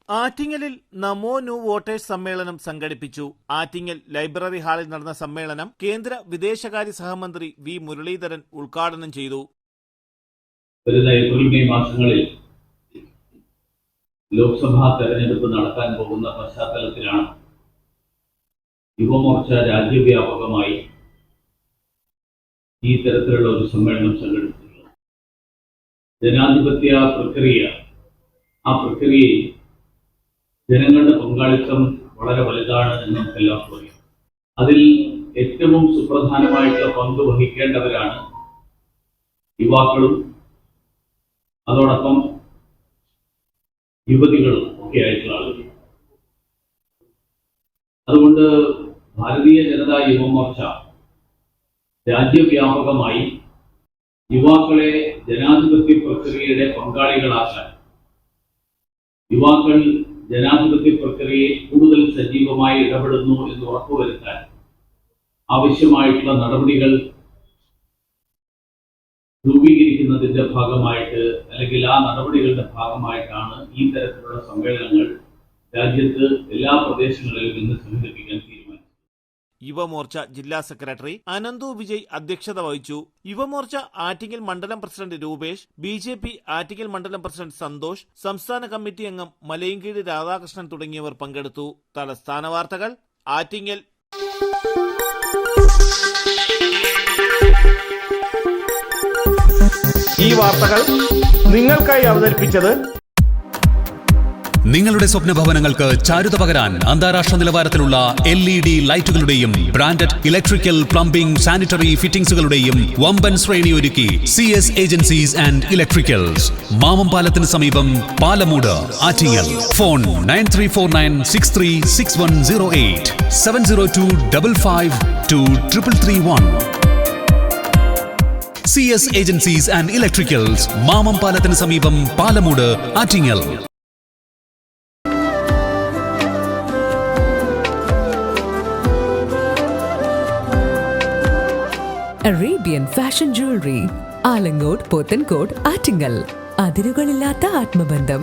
ആറ്റിങ്ങലിൽ നമോ new voters സമ്മേളനം സംഘടിപ്പിച്ചു. ആറ്റിങ്ങൽ ലൈബ്രറി ഹാളിൽ നടന്ന സമ്മേളനം കേന്ദ്ര വിദേശകാര്യ സഹമന്ത്രി വി മുരളീധരൻ ഉദ്ഘാടനം ചെയ്തു. വരുന്ന ഏപ്രിൽ മെയ് മാസങ്ങളിൽ ലോക്സഭാ തെരഞ്ഞെടുപ്പ് നടക്കാൻ പോകുന്ന പശ്ചാത്തലത്തിലാണ് യുവമോർച്ച രാജ്യവ്യാപകമായി ഈ തരത്തിലുള്ള ഒരു സമ്മേളനം സംഘടിപ്പിച്ചിട്ടുള്ളത്. ജനാധിപത്യ പ്രക്രിയ, ആ പ്രക്രിയയിൽ ജനങ്ങളുടെ പങ്കാളിത്തം വളരെ വലുതാണ് എന്ന് നമുക്കെല്ലാവർക്കും അറിയാം. അതിൽ ഏറ്റവും സുപ്രധാനമായിട്ടുള്ള പങ്ക് വഹിക്കേണ്ടവരാണ് യുവാക്കളും അതോടൊപ്പം യുവതികളും ഒക്കെ ആയിട്ടുള്ള ആളുകൾ. അതുകൊണ്ട് ഭാരതീയ ജനതാ യുവമോർച്ച രാജ്യവ്യാപകമായി യുവാക്കളെ ജനാധിപത്യ പ്രക്രിയയുടെ പങ്കാളികളാക്കാൻ, യുവാക്കൾ ജനാധിപത്യ പ്രക്രിയയിൽ കൂടുതൽ സജീവമായി ഇടപെടുന്നു എന്ന് ഉറപ്പുവരുത്താൻ ആവശ്യമായിട്ടുള്ള നടപടികൾ രൂപീകരിക്കുന്നതിന്റെ ഭാഗമായിട്ട്, അല്ലെങ്കിൽ ആ നടപടികളുടെ ഭാഗമായിട്ടാണ് ഈ തരത്തിലുള്ള സമ്മേളനങ്ങൾ രാജ്യത്ത് എല്ലാ പ്രദേശങ്ങളിലും ഇന്ന് സംഘടിപ്പിക്കാൻ തീരുമാനിച്ചത്. യുവമോർച്ച ജില്ലാ സെക്രട്ടറി അനന്തു വിജയ് അധ്യക്ഷത വഹിച്ചു. യുവമോർച്ച ആറ്റിങ്ങൽ മണ്ഡലം പ്രസിഡന്റ് രൂപേഷ്, BJP ആറ്റിങ്ങൽ മണ്ഡലം പ്രസിഡന്റ് സന്തോഷ്, സംസ്ഥാന കമ്മിറ്റി അംഗം മലയങ്കീട് രാധാകൃഷ്ണൻ തുടങ്ങിയവർ പങ്കെടുത്തു. തലസ്ഥാന വാർത്തകൾ ആറ്റിങ്ങൽ. ഈ വാർത്തകൾ നിങ്ങൾക്കായി അവതരിപ്പിച്ചത് നിങ്ങളുടെ സ്വപ്ന ഭവനങ്ങൾക്ക് ചാരുത പകരാൻ അന്താരാഷ്ട്ര നിലവാരത്തിലുള്ള LED ലൈറ്റുകളുടെയും ബ്രാൻഡഡ് ഇലക്ട്രിക്കൽ, പ്ലംബിംഗ്, സാനിറ്ററി ഫിറ്റിംഗ്സുകളുടെയും വമ്പൻ ശ്രേണി ഒരുക്കി CS ഏജൻസീസ് ആൻഡ് ഇലക്ട്രിക്കൽസ്. മാമംപാലത്തിന് സമീപം, Palamoodu, Attingal. Phone 9349636108 702552331. CS agencies and electricals, മാമംപാലത്തിന് സമീപം, Palamoodu, Attingal. Arabian Fashion Jewelry, Alangode, Pothencode, Attingal. അതിരുകളില്ലാത്ത ആത്മബന്ധം.